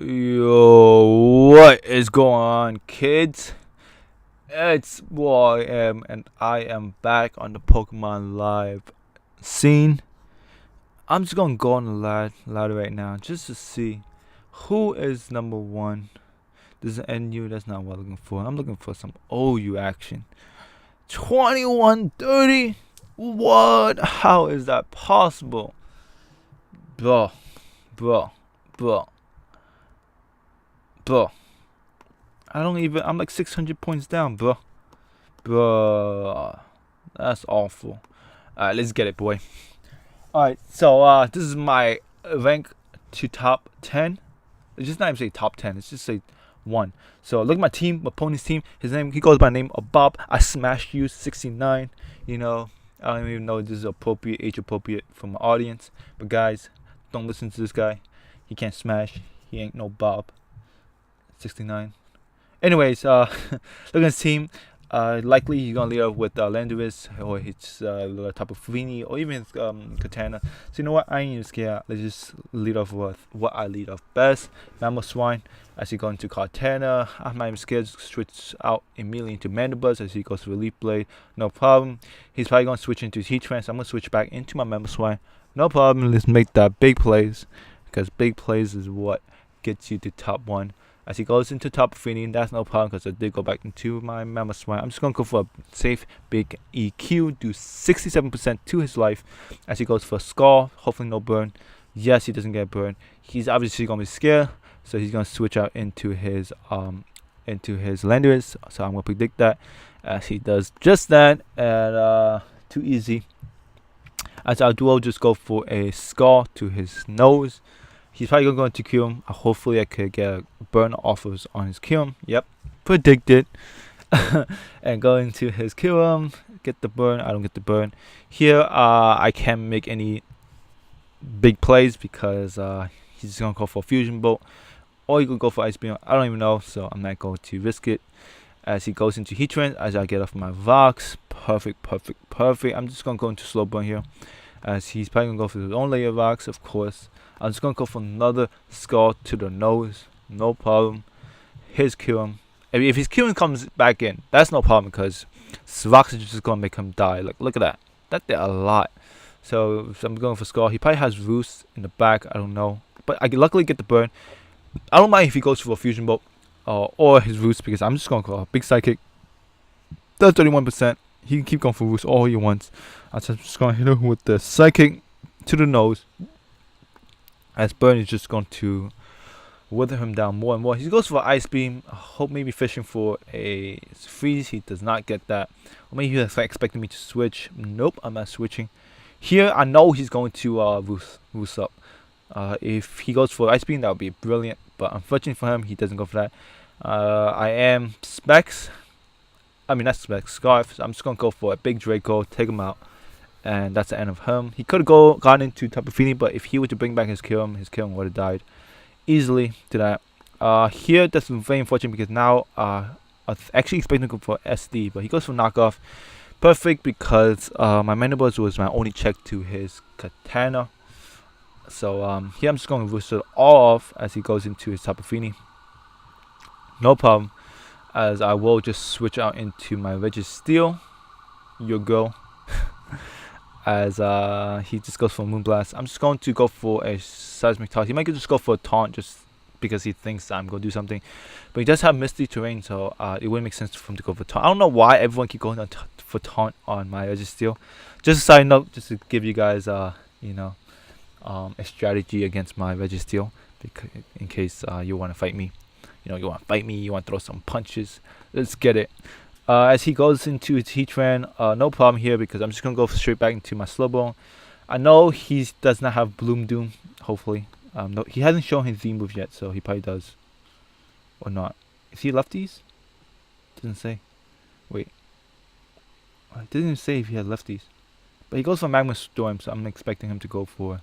Yo, what is going on, kids? It's boy M, and I am back on the Pokemon Live scene. I'm just gonna go on the ladder right now just to see who is number one. This is NU. That's not what I'm looking for. I'm looking for some OU action. 2130. What? How is that possible, bro? Bro, bro, bro. I'm like 600 points down, bro. Bro. That's awful. Alright, let's get it, boy. Alright, so this is my rank to top 10. It's just not even say top 10, it's just say 1. So look at my team, my opponent's team. He goes by the name of Bob. I smashed you 69. You know, I don't even know if this is appropriate, age appropriate for my audience. But guys, don't listen to this guy. He can't smash. He ain't no Bob. 69. Anyways, look at his team. Likely he's gonna lead off with Landorus or his Tapu Fini or even Katana. So you know what? I ain't even scared. Let's just lead off with what I lead off best. Mamoswine as he goes into Katana. I'm not even scared. Just switch out immediately into Mandibuzz as he goes to Relief Blade. No problem. He's probably gonna switch into Heat Trance. I'm gonna switch back into my Mamoswine. No problem. Let's make that big plays because big plays is what gets you to top 1. As he goes into Tapu Fini, that's no problem because I did go back into my Mamoswine. I'm just going to go for a safe big EQ, do 67% to his life. As he goes for a Skull, hopefully no burn. Yes, he doesn't get burned. He's obviously going to be scared, so he's going to switch out into his Landorus. So I'm going to predict that as he does just that. And too easy. As our duo just go for a Skull to his nose. He's probably going to kill him. Hopefully, I could get a burn offers on his kill him. Yep, predicted. And go into his kill him. Get the burn. I don't get the burn. Here, I can't make any big plays because he's just going to go for a Fusion Bolt. Or he could go for Ice Beam. I don't even know, so I'm not going to risk it. As he goes into Heat Trance, as I get off my Vox. Perfect. I'm just going to go into slowbrO here. As he's probably going to go for his own layer of Vox, of course. I'm just going to go for another Skull to the nose. No problem. His kill him. If his killing comes back in, that's no problem because Vox is just going to make him die. Like, look at that. That did a lot. So I'm going for Skull. He probably has Roost in the back. I don't know. But I luckily get the burn. I don't mind if he goes for a Fusion Bolt or his Roost because I'm just going to go a big Psychic. Does 31%. He can keep going for Roost all he wants. I'm just going to hit him with the Psychic to the nose. As burn is just going to wither him down more and more. He goes for Ice Beam. I hope maybe fishing for a freeze. He does not get that. Or maybe he's expecting me to switch. Nope, I'm not switching. Here, I know he's going to Roost up. If he goes for Ice Beam, that would be brilliant. But unfortunately for him, he doesn't go for that. I am Specs. I mean, that's Specs. Scarf. So I'm just going to go for a big Draco. Take him out. And that's the end of him. He could have gone into Tapu Fini, but if he were to bring back his kill him would have died easily to that. Here, that's very unfortunate because now I was actually expecting to go for SD, but he goes for knockoff. Perfect because my Mandibuzz was my only check to his Katana. So here I'm just going to roost it all off as he goes into his Tapu Fini. No problem, as I will just switch out into my registeel, your girl. As he just goes for Moonblast. I'm just going to go for a Seismic Toss. He might just go for a Taunt just because he thinks I'm going to do something. But he does have Misty Terrain, so it wouldn't make sense for him to go for Taunt. I don't know why everyone keep going for Taunt on my Registeel. Just a side note, just to give you guys, a strategy against my Registeel. In case you want to fight me. You want to fight me, you want to throw some punches. Let's get it. As he goes into his Heat Trance, no problem here because I'm just going to go straight back into my slowbrO. I know he does not have Bloom Doom, hopefully. No, he hasn't shown his Z move yet, so he probably does. Or not. Is he lefties? Doesn't say. Wait. It doesn't even say if he had lefties. But he goes for Magma Storm, so I'm expecting him to go for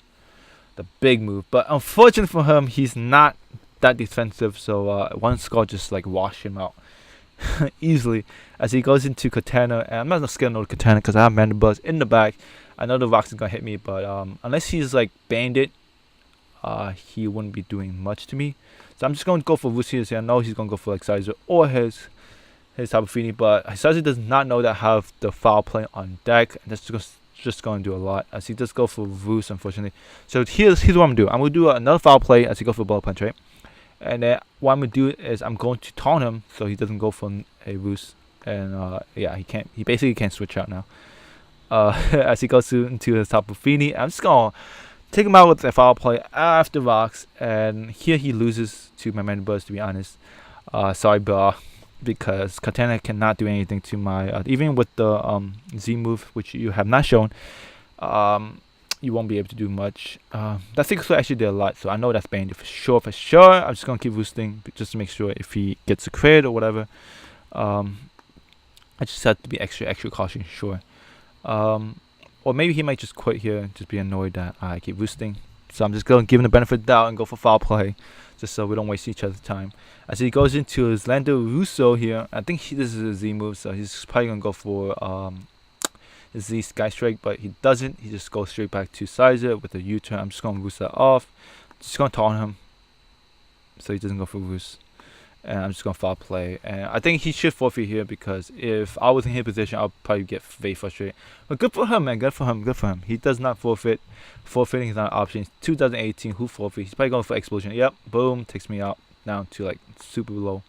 the big move. But unfortunately for him, he's not that defensive, so one Skull just like wash him out. Easily as he goes into Katana, and I'm not scared of Katana because I have Mandibuzz in the back. I know the Rox is gonna hit me, but unless he's like Bandit, he wouldn't be doing much to me. So I'm just going to go for Vusi here. I know he's going to go for like Sizer or his Tapu Fini, but Sizer does not know that I have the foul play on deck, and that's just going to do a lot as he does go for Voos, unfortunately. So here's what I'm going to do. I'm going to do another foul play as he goes for Bullet Punch, right? And then what I'm going to do is I'm going to taunt him so he doesn't go for a Voos. And yeah, he basically can't switch out now. As he goes into his Tapu Fini, I'm just going to take him out with a foul play after rocks, and here he loses to my Mana Buzz, to be honest. Sorry, bro, because Katana cannot do anything to my, even with the Z move, which you have not shown, you won't be able to do much. That Secret actually did a lot, so I know that's banned for sure, I'm just going to keep boosting just to make sure if he gets a crit or whatever. I just have to be extra cautious, sure. Or maybe he might just quit here and just be annoyed that I keep boosting. So I'm just going to give him the benefit of the doubt and go for foul play, just so we don't waste each other's time. As he goes into his Lando Russo here, I think this is a Z move, so he's probably going to go for his Z Sky Strike, but he doesn't. He just goes straight back to Sizer with a U-turn. I'm just going to boost that off. Just going to taunt him so he doesn't go for boost. And I'm just going to foul play. And I think he should forfeit here, because if I was in his position, I'll probably get very frustrated. But good for him, man. Good for him. He does not forfeit. Forfeiting is not an option. It's 2018. Who forfeit? He's probably going for Explosion. Yep. Boom. Takes me out down to like super low.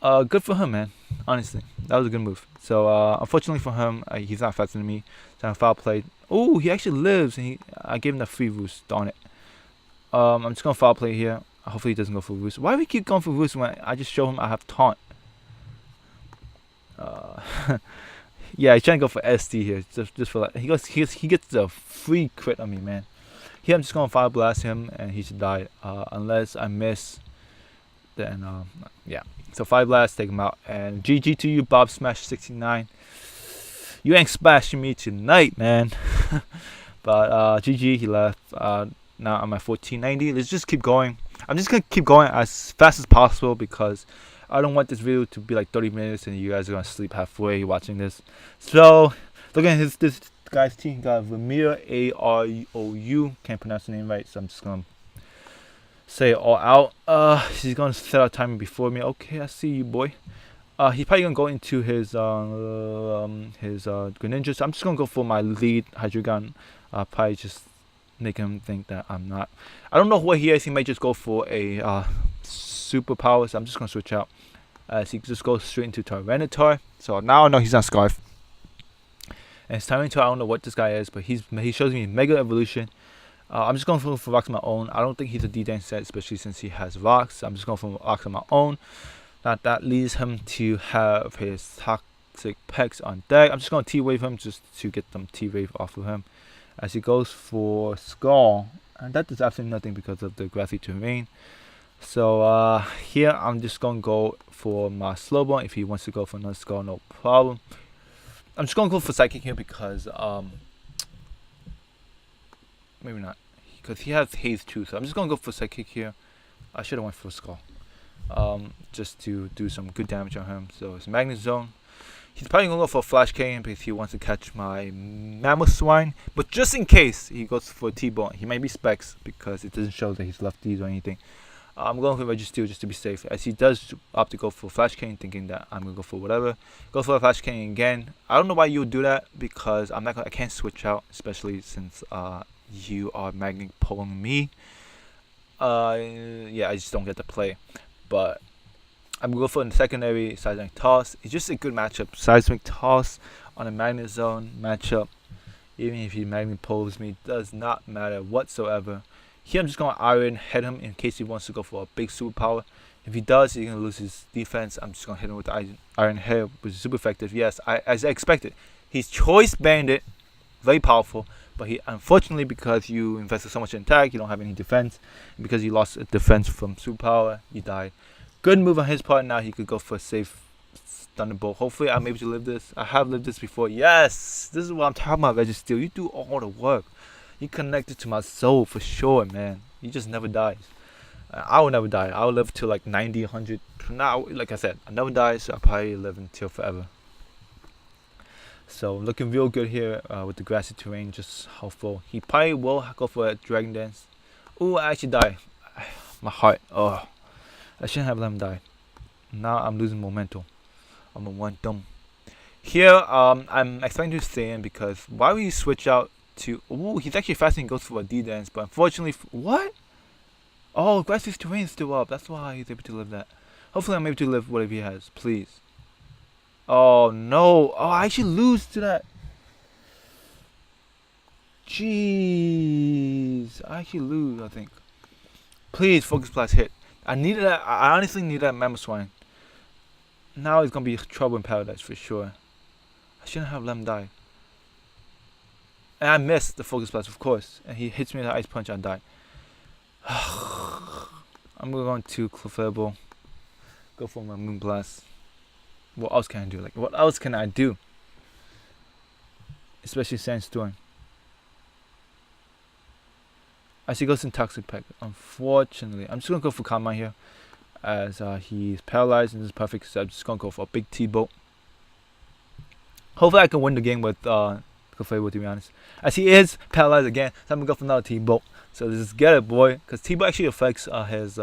Good for him, man. Honestly, that was a good move. So unfortunately for him, he's not faster than me. So I foul played. Oh, he actually lives, and I gave him the free boost. Darn it. I'm just going to foul play here. Hopefully he doesn't go for Roost. Why do we keep going for Roost when I just show him I have taunt? Yeah, he's trying to go for SD here, just for that. He gets the free crit on me, man. Here I'm just gonna fire blast him, and he should die. Unless I miss, then yeah. So fire blast, take him out, and GG to you, Bob Smash 69. You ain't smashing me tonight, man. But GG, he left. Now I'm at 1490. Let's just keep going. I'm just gonna keep going as fast as possible, because I don't want this video to be like 30 minutes and you guys are gonna sleep halfway watching this. So look at this guy's team. He got Vermeer, AROU. Can't pronounce the name right, so I'm just gonna say it all out. He's gonna set out timing before me. Okay, I see you, boy. He's probably gonna go into his Greninja. So I'm just gonna go for my lead Hydreigon. Probably just make him think that I'm not. I don't know what he is. He might just go for a superpower, so I'm just gonna switch out. As he just goes straight into Tyranitar. So now I know he's not Scarf. And it's Tyranitar. I don't know what this guy is, but he shows me Mega Evolution. I'm just going for rocks on my own. I don't think he's a D-Dance set, especially since he has rocks. I'm just going for rocks on my own. That leads him to have his Toxic Pex on deck. I'm just going to T-Wave him just to get some T-Wave off of him. As he goes for Skull, and that does absolutely nothing because of the grassy terrain. So here I'm just gonna go for my slowbrO. If he wants to go for another Skull, no problem. I'm just gonna go for Psychic here because maybe not, because he has Haze too. So I'm just gonna go for Psychic here. I should have went for Skull, just to do some good damage on him. So it's Magnet Zone. He's probably going to go for Flash Cane because he wants to catch my Mammoth Swine. But just in case he goes for T-Bone, he might be Specs because it doesn't show that he's lefties or anything. I'm going for Registeel just to be safe. As he does opt to go for Flash Cane, thinking that I'm going to go for whatever. Go for a Flash Cane again. I don't know why you would do that, because I can't switch out, especially since you are Magnet pulling me. Yeah, I just don't get to play. But I'm going to go for the secondary Seismic Toss. It's just a good matchup. Seismic Toss on a Magnet Zone matchup. Even if he Magnet pulls me, does not matter whatsoever. Here I'm just going to Iron Head him in case he wants to go for a big superpower. If he does, he's going to lose his defense. I'm just going to hit him with the Iron Head, which is super effective. Yes, as I expected. He's Choice Bandit. Very powerful. But he, unfortunately, because you invested so much in attack, you don't have any defense. And because you lost defense from superpower, you died. Good move on his part. Now he could go for a safe Thunderbolt. Hopefully I'm able to live this. I have lived this before. Yes! This is what I'm talking about, Registeel. You do all the work. You connected to my soul for sure, man. You just never die. I will never die. I will live till like 90, 100. Now, like I said, I never die, so I'll probably live until forever. So looking real good here with the grassy terrain. Just hopeful. He probably will go for a Dragon Dance. Oh, I actually died. My heart. Oh, I shouldn't have let him die. Now I'm losing momentum. Here, I'm expecting to stay in because why would you switch out to? Ooh, he's actually fasting and goes for a D dance, but unfortunately, what? Oh, Grassie's terrain is still up. That's why he's able to live that. Hopefully, I'm able to live whatever he has. Please. Oh no! Oh, I actually lose to that. Jeez, I actually lose. I think. Please, focus blast hit. I needed that. I honestly need that mammoth swine. Now it's gonna be trouble in paradise for sure. I shouldn't have let him die. And I missed the focus blast, of course. And he hits me with an ice punch, I die. I'm going to Clefable. Go for my moon blast. What else can I do? Like, what else can I do? Especially Sandstorm. I see goes in Toxic Pack. Unfortunately, I'm just gonna go for Kalma here, as he's paralyzed and this is perfect. So I'm just gonna go for a big T-bolt. Hopefully, I can win the game with Clefable, to be honest. As he is paralyzed again, so I'm gonna go for another T-bolt. So just get it, boy, because T-bolt actually affects his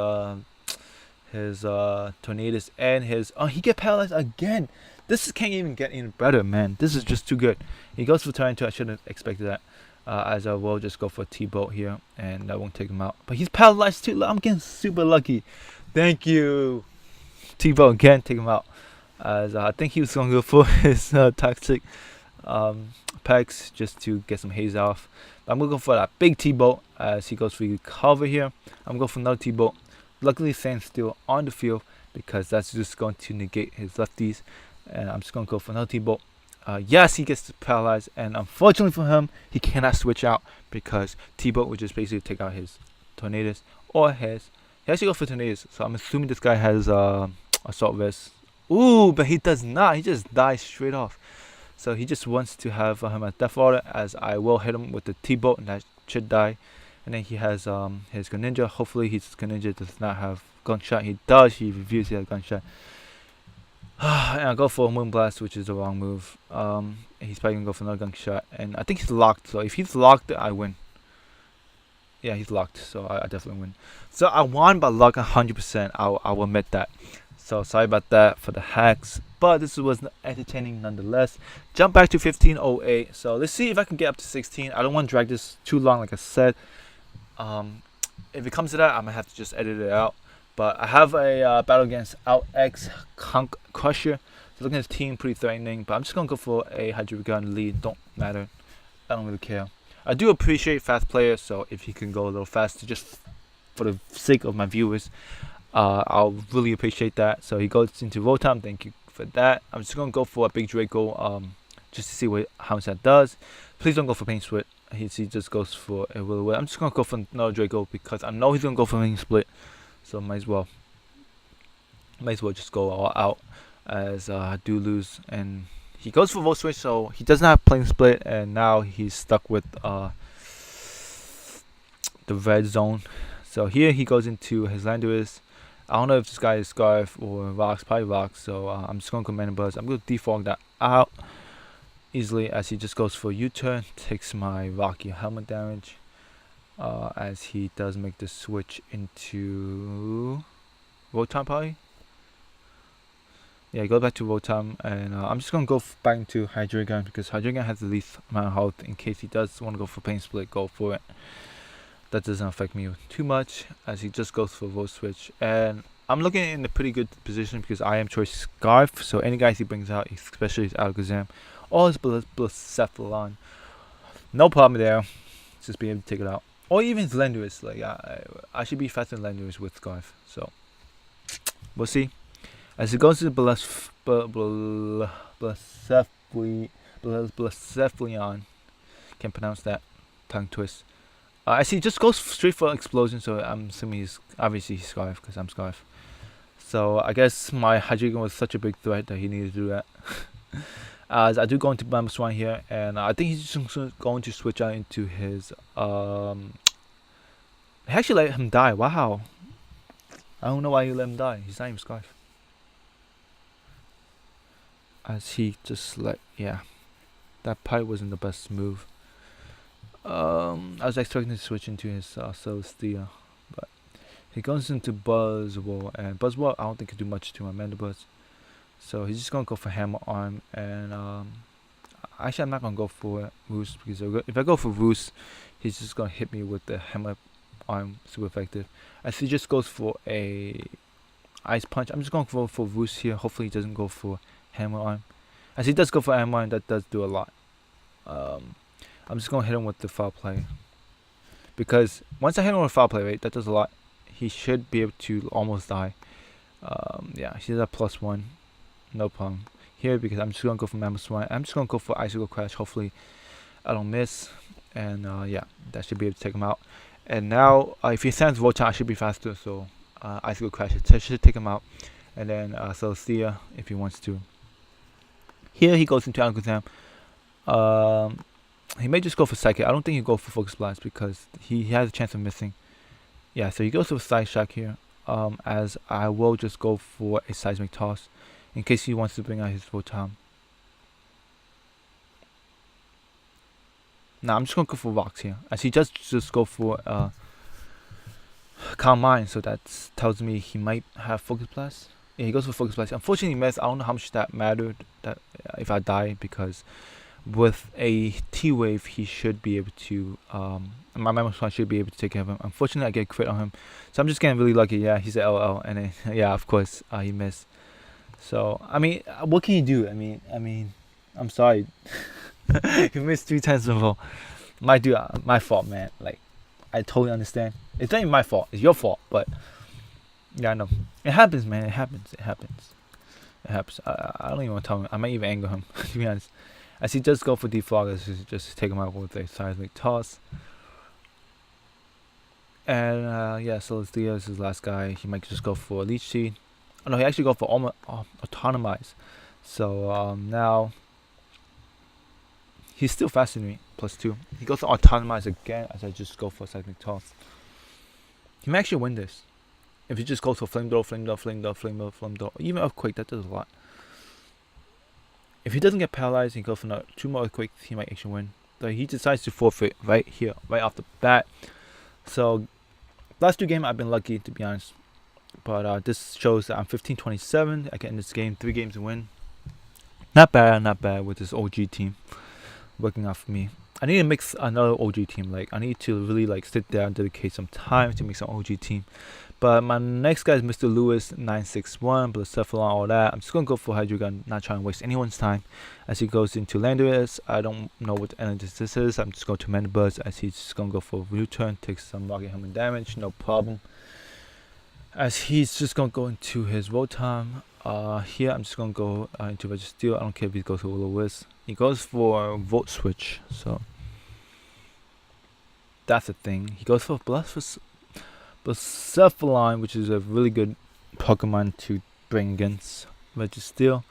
tornadoes and his. Oh, he get paralyzed again. This can't even get any better, man. This is just too good. He goes for turn 2. I shouldn't have expected that. As I will just go for a T-bolt here, and that won't take him out. But he's paralyzed too. I'm getting super lucky. Thank you. T-bolt again, take him out. As I think he was going to go for his toxic packs just to get some haze off. But I'm going to go for that big T-bolt as he goes for cover here. I'm going for another T-bolt. Luckily, Sand's still on the field because that's just going to negate his lefties. And I'm just going to go for another T-bolt. Yes, he gets paralyzed, and unfortunately for him, he cannot switch out because T-bolt would just basically take out his tornadoes or his. He actually goes for tornadoes, so I'm assuming this guy has assault vest. Ooh, but he does not. He just dies straight off. So he just wants to have him at death order, as I will hit him with the T-bolt, and that should die. And then he has his Greninja. Hopefully his Greninja does not have gunshot. He does. He reviews he has gunshot. And I go for a Moonblast, which is the wrong move. He's probably gonna go for another gunshot, and I think he's locked. So if he's locked, I win. Yeah, he's locked, so I definitely win. So I won by luck 100%. I will admit that. So sorry about that for the hacks, but this was entertaining nonetheless. Jump back to 15:08. So let's see if I can get up to 16. I don't want to drag this too long, like I said. If it comes to that, I'm gonna have to just edit it out. But I have a battle against Out X Crusher. So looking at his team, pretty threatening. But I'm just gonna go for a Hydreigon lead. Don't matter. I don't really care. I do appreciate fast players, so if he can go a little faster, just for the sake of my viewers, I'll really appreciate that. So he goes into Rotom. Thank you for that. I'm just gonna go for a big Draco, just to see how much that does. Please don't go for Pain Split. He just goes for a Will. I'm just gonna go for another Draco because I know he's gonna go for Pain Split. So might as well just go all out, as I do lose. And he goes for Volt Switch, so he doesn't have Pain Split, and now he's stuck with the red zone. So here he goes into his Landorus. I don't know if this guy is Scarf or Rocks, probably Rocks. So I'm just going to Command Buzz. I'm going to defog that out easily, as he just goes for U-turn, takes my Rocky helmet damage. As he does make the switch into Rotom, probably. Yeah, go back to Rotom, and I'm just going to go back into Hydreigon because Hydreigon has the least amount of health. In case he does want to go for Pain Split, go for it. That doesn't affect me too much, as he just goes for Volt Switch. And I'm looking in a pretty good position because I am choice Scarf, so any guys he brings out, especially his Alakazam or his Blacephalon, no problem there. Just being able to take it out. Or even his Landorus. Like, I should be faster than Landorus with Scarf. So we'll see. As it goes to Blacephalon, can't pronounce that, tongue twist. I see, just goes straight for Explosion, so I'm assuming he's obviously Scarf because I'm Scarf. So I guess my Hydreigon was such a big threat that he needed to do that. As I do go into Mamo Swan here, and I think he's just going to switch out into his. He actually let him die. Wow. I don't know why he let him die. He's not even Scarf. As he just that probably wasn't the best move. I was expecting to switch into his Celestia, but he goes into Buzzwole, and Buzzwole I don't think can do much to my Mandibuzz. So he's just gonna go for Hammer Arm, and actually I'm not gonna go for Roost, because if I go for Roost, he's just gonna hit me with the Hammer Arm, super effective. As he just goes for a Ice Punch, I'm just going for Roost here. Hopefully he doesn't go for Hammer Arm. As he does go for Hammer Arm, that does do a lot. I'm just gonna hit him with the Foul Play, because once I hit him with Foul Play, right, that does a lot. He should be able to almost die. Yeah, he's at +1, no problem here, because I'm just gonna go for Mammoth Swine. I'm just gonna go for Icicle Crash. Hopefully I don't miss, and yeah, that should be able to take him out. And now if he sends Voltron, I should be faster, so Icicle Crash should take him out. And then Celestia, if he wants to. Here he goes into Alakazam. He may just go for Psychic. I don't think he'll go for Focus Blast, because he has a chance of missing. Yeah, so he goes for Side Shock here. As I will just go for a Seismic Toss in case he wants to bring out his Voltron. Now I'm just gonna go for Rocks here, as he does just go for Calm Mind, so that tells me he might have Focus Blast. Yeah, he goes for Focus Blast. Unfortunately, he missed. I don't know how much that mattered. That if I die, because with a T-Wave, he should be able to. My Mammoth Swine should be able to take care of him. Unfortunately, I get a crit on him, so I'm just getting really lucky. Yeah, he's an LL, and then, yeah, of course, he missed. So I mean, what can you do? I mean, I'm sorry. You missed 3 times in a row. My fault, man. Like, I totally understand. It's not even my fault. It's your fault. But yeah, I know. It happens, man. It happens. I don't even want to tell him. I might even anger him, to be honest. As he does go for Defog, just take him out with a Seismic Toss. And yeah, Celestia is his last guy. He might just go for Leech Seed. Oh no, he actually go for Autonomize. So now he's still faster than me, +2. He goes for Autonomize again, as I just go for Seismic Toss. He may actually win this if he just goes for Flame Throw, even Earthquake. That does a lot. If he doesn't get paralyzed, he goes for 2 more Earthquakes, he might actually win. But he decides to forfeit right here, right off the bat. So last 2 games I've been lucky, to be honest. But this shows that I'm 15-27. I can end this game 3 games and win. Not bad with this OG team working out for me. I need to mix another OG team. Like, I need to really sit there and dedicate some time to make some OG team. But my next guy is Mr. Lewis 961, Blacephalon, all that. I'm just gonna go for Hydreigon, not trying to waste anyone's time. As he goes into Landorus, I don't know what the energy this is. I'm just going to Mandibuzz, as he's just gonna go for U-turn, take some Rocket Helmet damage, no problem. As he's just gonna go into his Rotom. Here I'm just gonna go into Registeel. I don't care if he goes for Will-O-Wisp. He goes for Volt Switch, so that's the thing. He goes for Blacephalon, which is a really good Pokemon to bring against Registeel.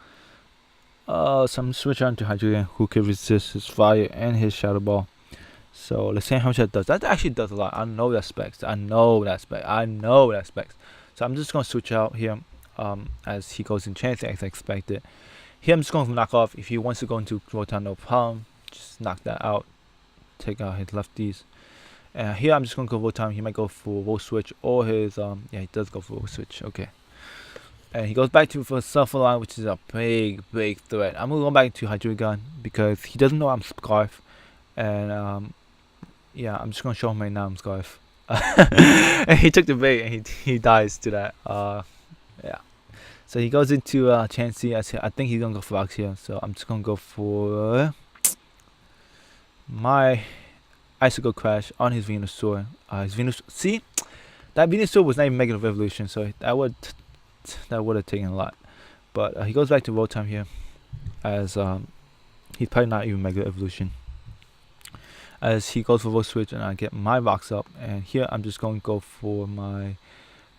So I'm switch on to Hydreigon, who can resist his fire and his Shadow Ball. So let's see how much that does. That actually does a lot. I know that specs. So I'm just gonna switch out here. As he goes in Chancing as expected. Here I'm just going to knock off. If he wants to go into Rotom, no problem. Just knock that out. Take out his lefties. Here I'm just going to go Rotom. He might go for Volt Switch or his yeah, he does go for Volt Switch. Okay. And he goes back to for Blacephalon, which is a big threat. I'm gonna go back to Hydreigon because he doesn't know I'm Scarf. And yeah, I'm just gonna show him right now I'm Scarf. And he took the bait and he dies to that. Yeah. So he goes into Chansey. I think he's gonna go for Rocks here. So I'm just gonna go for my Icicle Crash on his Venusaur. See, that Venusaur was not even Mega Evolution, so that would have taken a lot. But he goes back to Rotom here, as he's probably not even Mega Evolution. As he goes for Volt Switch, and I get my Rocks up. And here I'm just going to go for my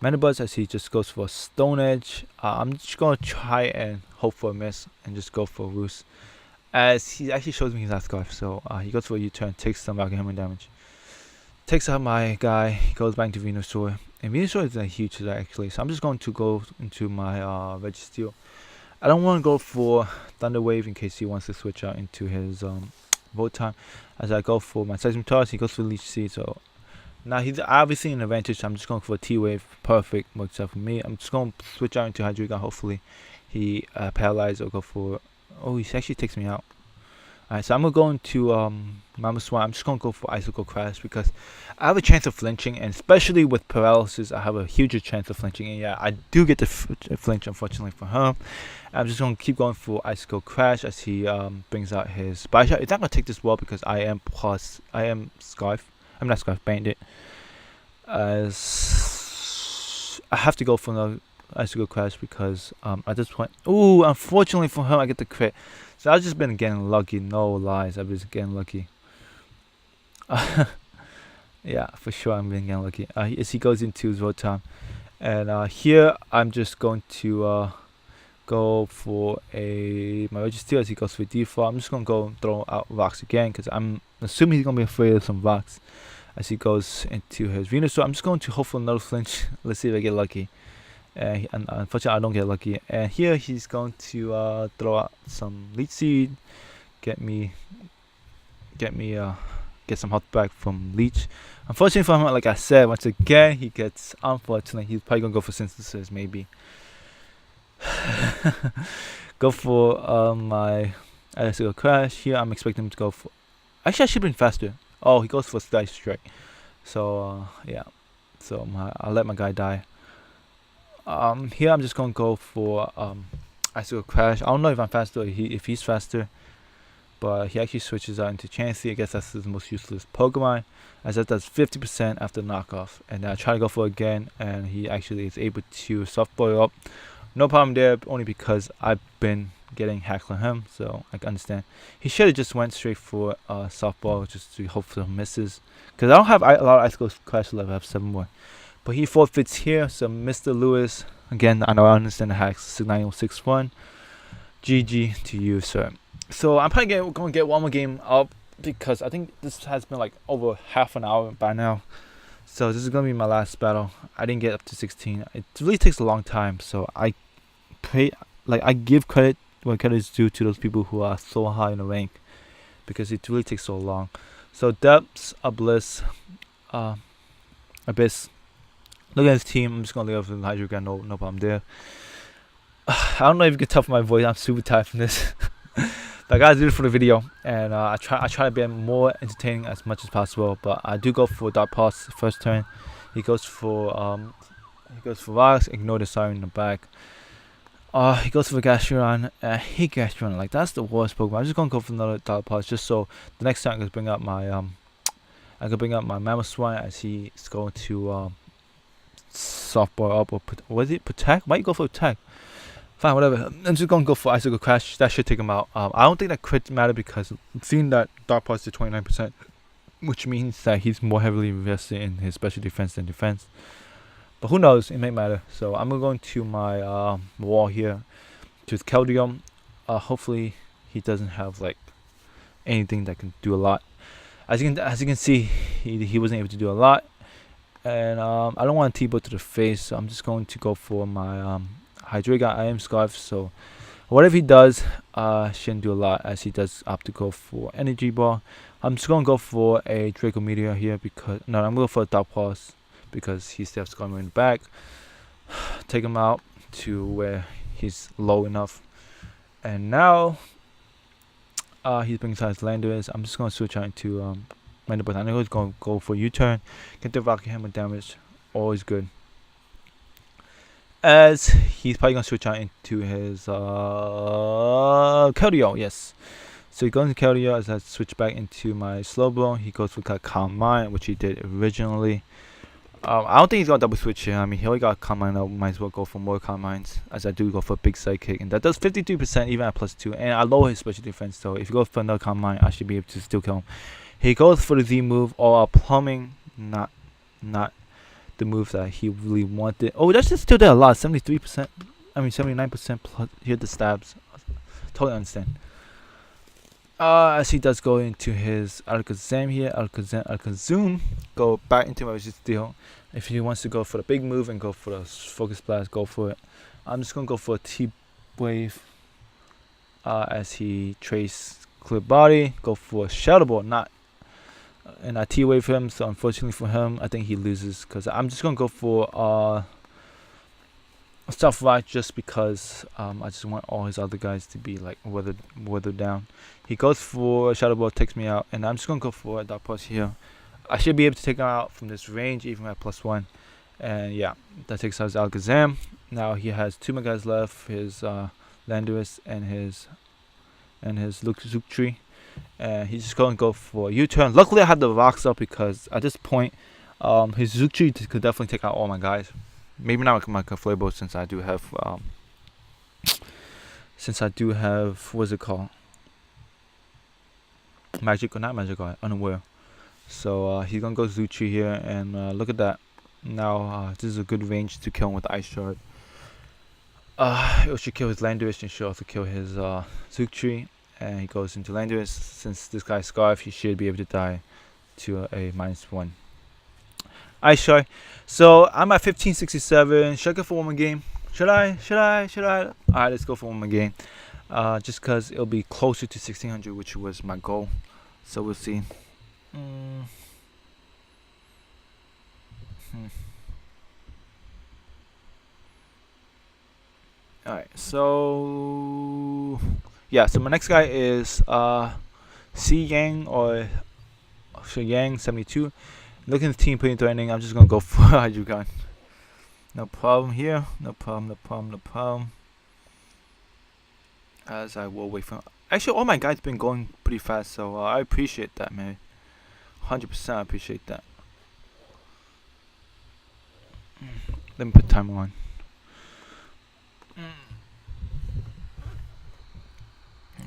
Mandibuzz, as he just goes for Stone Edge. I'm just going to try and hope for a miss and just go for Roost, as he actually shows me his last Scarf. So he goes for a U-turn, takes some Rocket Hammer damage, takes out my guy. He goes back to Venusaur, and Venusaur is a huge threat actually. So I'm just going to go into my Registeel. I don't want to go for Thunder Wave in case he wants to switch out into his vote time. As I go for my seismic toss, he goes for leech seed. So now he's obviously an advantage. I'm just going for a T-wave. Perfect. Works out for me. I'm just going to switch out into Hydreigon. Hopefully he paralyzes or go for... Oh, he actually takes me out. Alright, so I'm going to go into Mama Swan. I'm just going to go for Icicle Crash because I have a chance of flinching, and especially with paralysis, I have a huge chance of flinching. And yeah, I do get the flinch, unfortunately, for him. I'm just going to keep going for Icicle Crash as he brings out his Spy Shot. It's not going to take this well because I am Scarf. I'm not Scarf Bandit. As I have to go for another Icicle Crash because at this point... Ooh, unfortunately for him, I get the crit. So I've just been getting lucky, no lies. I've been getting lucky. Yeah, for sure I'm been getting lucky. As he goes into his vote time. And here I'm just going to go for my registeel as he goes for default. I'm just going to go throw out rocks again because I'm assuming he's going to be afraid of some rocks as he goes into his Venus. So I'm just going to hope for another flinch. Let's see if I get lucky. And unfortunately I don't get lucky, and here he's going to throw out some leech seed, get some health back from leech. Unfortunately for him, like I said, once again he gets, unfortunately he's probably gonna go for synthesis, maybe. Go for my Icicle Crash. Here I'm expecting him to go for, actually I should have been faster. Oh, he goes for Slice Strike. So yeah, so I'll let my guy die. Here I'm just gonna go for Icicle Crash. I don't know if I'm faster or if he's faster, but he actually switches out into Chansey. I guess that's his most useless Pokemon, as that does 50% after knockoff. And then I try to go for it again, and he actually is able to softball up. No problem there, only because I've been getting hacked on him, so I can understand. He should have just went straight for softball just to hope for misses, because I don't have a lot of Icicle Crash left. I have 7 more. But he forfeits here, so Mr. Lewis, again, I know I understand the hacks, 9061, GG to you, sir. So I'm probably going to get one more game up, because I think this has been like over half an hour by now. So this is going to be my last battle. I didn't get up to 16. It really takes a long time, so I give credit when credit is due to those people who are so high in the rank, because it really takes so long. So Depths, Abyss, look at his team. I'm just gonna leave off with Hydreigon, no problem there. I don't know if you can tell from my voice, I'm super tired from this. But I gotta do it for the video, and I try to be more entertaining as much as possible. But I do go for Dark Pulse first turn. He goes for rocks. Ignore the siren in the back. He goes for Gastrodon. I hate Gastrodon. Like, that's the worst Pokemon. I'm just gonna go for another Dark Pulse just so the next time I can bring up my Mamo Swan as he's going to softball up, or was it Protect? Why you go for Protect? Fine, whatever. I'm just gonna go for Icicle Crash. That should take him out. I don't think that crit matter because seeing that Dark Pulse to 29%, which means that he's more heavily invested in his special defense than defense. But who knows? It may matter. So I'm gonna go into my wall here to his Keldeo. Hopefully he doesn't have like anything that can do a lot. As you can see, he wasn't able to do a lot. And I don't want to T-Bow to the face, so I'm just going to go for my Hydreigon. I am Scarf, so whatever he does shouldn't do a lot, as he does opt to go for Energy Ball. I'm just going to go for a Draco Meteor here because... No, I'm going to go for a Dark Pulse because he still has Scarf in the back. Take him out to where he's low enough. And now he's bringing his Landorus. I'm just going to switch out into... But I know he's going to go for U-turn. Get the Rocket Hammer damage. Always good. As he's probably going to switch out into his Keldeo. Yes. So he goes into Keldeo as I switch back into my slowbro. He goes for Calm Mind, which he did originally. I don't think he's going to double switch here. I mean, he only got Calm Mind. I might as well go for more Calm Minds, as I do go for a big Sidekick. And that does 52% even at +2. And I lower his special defense. So if you go for another Calm Mind, I should be able to still kill him. He goes for the Z move, or plumbing, not the move that he really wanted. Oh, that's just still there a lot, 73%. I mean 79% plus. Here the stabs. Totally understand. As he does go into his Alakazam here, Alakazam, go back into my registeel. If he wants to go for the big move and go for the Focus Blast, go for it. I'm just gonna go for a T-Wave as he trades clear body. Go for SHOWDOWN, not and I T-wave him. So unfortunately for him, I think he loses because I'm just gonna go for stuff right just because I just want all his other guys to be like weathered down. He goes for SHOWDOWN, takes me out, and I'm just gonna go for a dark pulse here. I should be able to take him out from this range even at +1, and yeah, that takes out his Alakazam. Now he has 2 more guys left, his Landorus and his Zook and he's just gonna go for a U-turn. Luckily I had the rocks up because at this point his Zook could definitely take out all my guys. Maybe not my flowbrO since I do have what's it called, magic or not magic, unaware. So he's gonna go Zuchi here, and look at that. Now this is a good range to kill him with the Ice Shard. It should kill his Landorus and should also kill his Zook, and he goes into Landorus. Since this guy's Scarf, he should be able to die to a -1 Ice Shard. So I'm at 1567. Should I go for one more game? Should I? Alright, let's go for one more game. Just because it'll be closer to 1600, which was my goal. So we'll see. Alright, so yeah, so my next guy is C Yang or Yang 72. Looking at the team pretty threatening. I'm just gonna go for Hydreigon. No problem here. No problem. As I will wait for. Actually, all my guys been going pretty fast, so I appreciate that, man. 100% I appreciate that. Let me put timer on.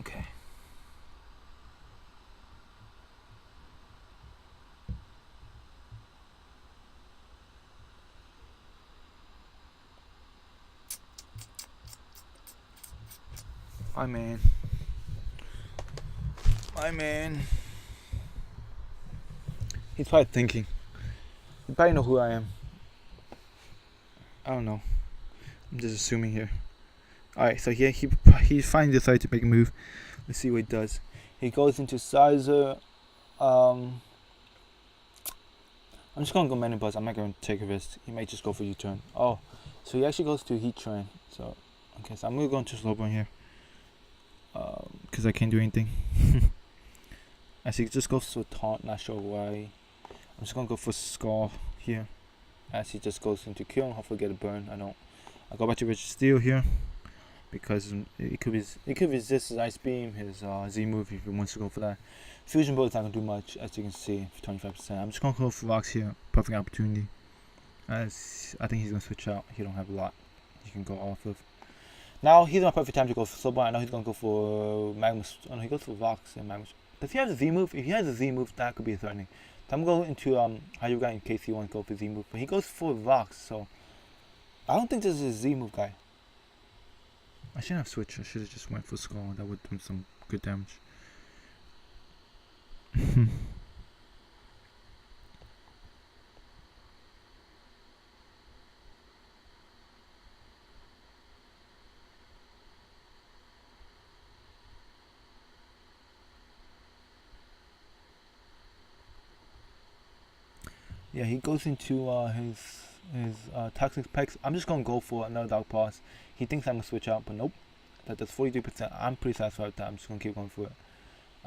Okay. My man. He's probably thinking. He probably know who I am. I don't know. I'm just assuming here. Alright, so here he finally decided to make a move. Let's see what he does. He goes into Sizer. I'm just gonna go Many Buzz. I'm not gonna take a risk. He might just go for U-turn. Oh, so he actually goes to Heat Train. So okay, so I'm gonna go into slowbrO here. Because I can't do anything. As he just goes to a taunt, not sure why. I'm just gonna go for Skull here. As he just goes into kill and hopefully get a burn. I go back to registeel here because it could resist his Ice Beam, his Z move if he wants to go for that. Fusion Bolt is not gonna do much, as you can see, for 25%. I'm just gonna go for rocks here, perfect opportunity. As I think he's gonna switch out. He don't have a lot he can go off of. Now he's not perfect time to go for slowbrO. I know he's gonna go for Magnus. Oh no, he goes for rocks and Magnus. Does he have a Z move? If he has a Z move, that could be threatening. So I'm going into Hydreigon in case he wants to go for Z move, but he goes for rocks. So I don't think this is a Z move guy. I shouldn't have switched. I should have just went for Skull. That would do some good damage. Yeah, he goes into his Toxic Pex. I'm just gonna go for another Dark Pulse. He thinks I'm gonna switch out, but nope. That does 43%. I'm pretty satisfied with that. I'm just gonna keep going for it.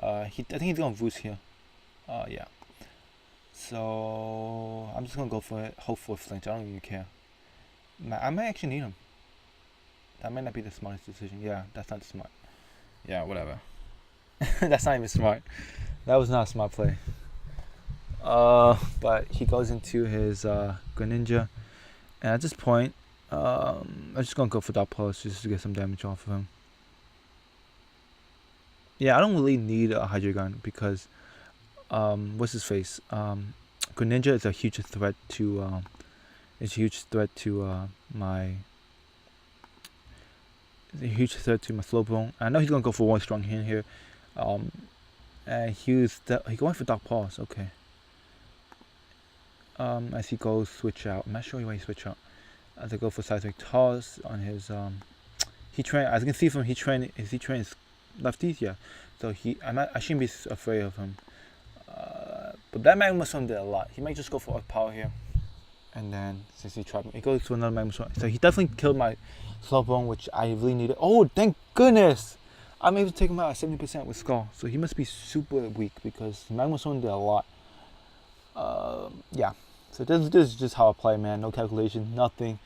I think he's gonna boost here. Yeah. So I'm just gonna go for it. Hope for flinch. I don't even care. I might actually need him. That might not be the smartest decision. Yeah, that's not smart. Yeah, whatever. That's not even smart. That was not a smart play. But he goes into his Greninja, and at this point, I'm just gonna go for Dark Pulse just to get some damage off of him. Yeah, I don't really need a Hydreigon because, what's his face? Greninja is a huge threat to my slowbrO. I know he's gonna go for one strong hand here, and he's going for Dark Pulse. Okay. As he goes switch out. I'm not sure why he switch out. As I go for Seismic Toss on his Heat Train. As you can see from Heat Train, his Heat Train is lefties, yeah. So I shouldn't be afraid of him. But that magma swim did a lot. He might just go for power here, and then since he tried, he goes to another magma swim. So he definitely killed my slowbrO, which I really needed. Oh, thank goodness! I'm able to take him out at 70% with Skull. So he must be super weak because magma swim did a lot. Yeah. So this is just how I play, man. No calculation, nothing.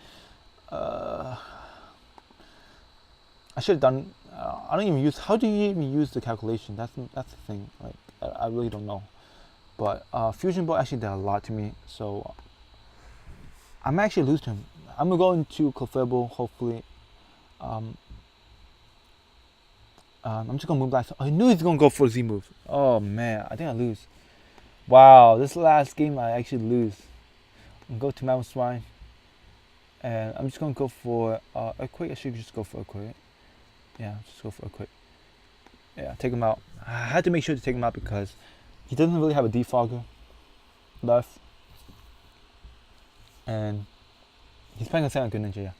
I should have done. I don't even use. How do you even use the calculation? That's the thing. Like I really don't know. But fusion ball actually did a lot to me. So I might actually lose to him. I'm gonna go into Clefable, hopefully. I'm just gonna move back. I knew he's gonna go for a Z move. Oh man, I think I lose. Wow, this last game I actually lose. I'm gonna go to Mountain Swine, and I'm just gonna go for Earthquake. I should just go for Earthquake. Yeah, just go for Earthquake. Yeah, take him out. I had to make sure to take him out because he doesn't really have a defogger left, and he's playing a second good ninja. Yeah.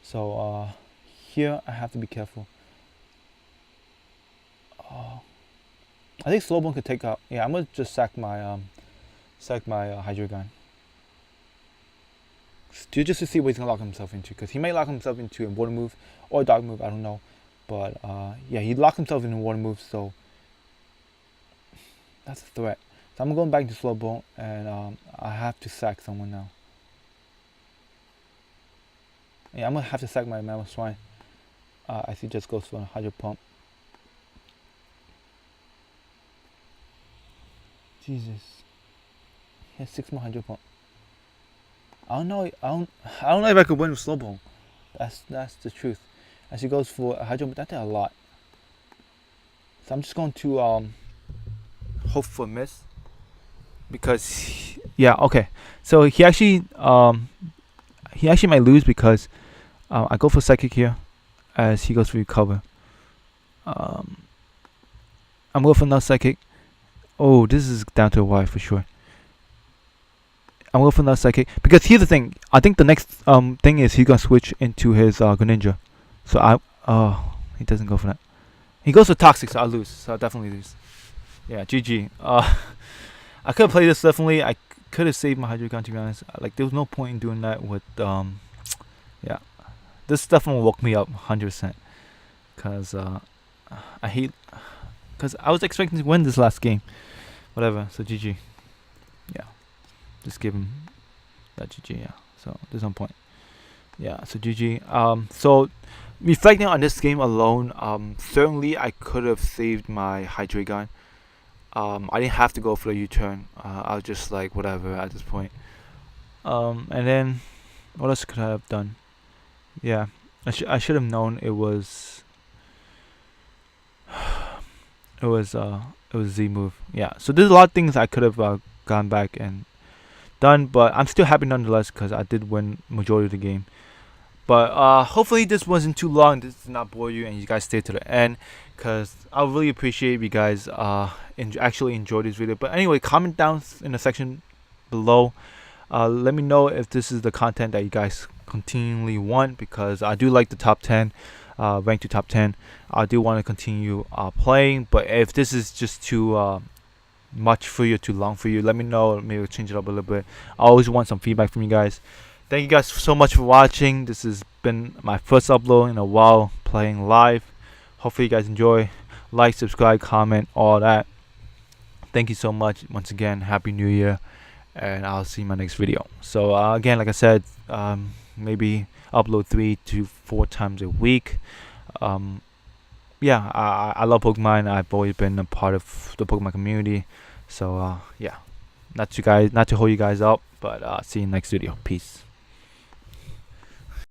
So here I have to be careful. I think slowbrO could take out. Yeah, I'm gonna just sack my Hydro Gun. Just to see what he's gonna lock himself into, because he may lock himself into a water move or a dark move. I don't know, but yeah, he locked himself into a water move, so that's a threat. So I'm going back to slowbrO, and I have to sack someone now. Yeah, I'm gonna have to sack my Mammoth Swine. I see just goes for a Hydro Pump. Jesus. He has 6 more Hydro Pump. I don't know if I could win with slowbrO. That's the truth. As he goes for a Hydro, but that did a lot. So I'm just going to hope for a miss. Because yeah, okay. So he actually might lose because I go for Psychic here as he goes for Recover. I'm going for another Psychic. Oh, this is down to a wire for sure. I'm going for another Psychic because here's the thing. I think the next thing is he's gonna switch into his Greninja. So he doesn't go for that. He goes for Toxic, so I lose. So I definitely lose. Yeah, GG. I could have played this definitely. I could have saved my Hydro Gun, to be honest. Like there was no point in doing that with yeah. This definitely woke me up 100%. Cause I hate. Cause I was expecting to win this last game. Whatever. So GG. Yeah. Just give him that GG. Yeah. So there's no point. Yeah. So GG. So reflecting on this game alone, certainly I could have saved my Hydro Gun. I didn't have to go for the U-turn. I was just like whatever at this point. And then what else could I have done? Yeah, I should have known it was Z move. Yeah, so there's a lot of things I could have gone back and done, but I'm still happy nonetheless because I did win majority of the game. But hopefully this wasn't too long. This did not bore you and you guys stay to the end, because I really appreciate if you guys actually enjoyed this video. But anyway, comment down in the section below. Let me know if this is the content that you guys continually want, because I do like the top 10, rank to top 10. I do want to continue playing, but if this is just too much for you, too long for you, let me know. Maybe we'll change it up a little bit. I always want some feedback from you guys. Thank you guys so much for watching. This has been my first upload in a while playing live. Hopefully you guys enjoy. Like, subscribe, comment, all that. Thank you so much. Once again, Happy New Year, and I'll see you in my next video. So again, like I said, maybe upload 3 to 4 times a week. Yeah, I love Pokemon. I've always been a part of the Pokemon community. So yeah, not to hold you guys up, but see you in the next video. Peace.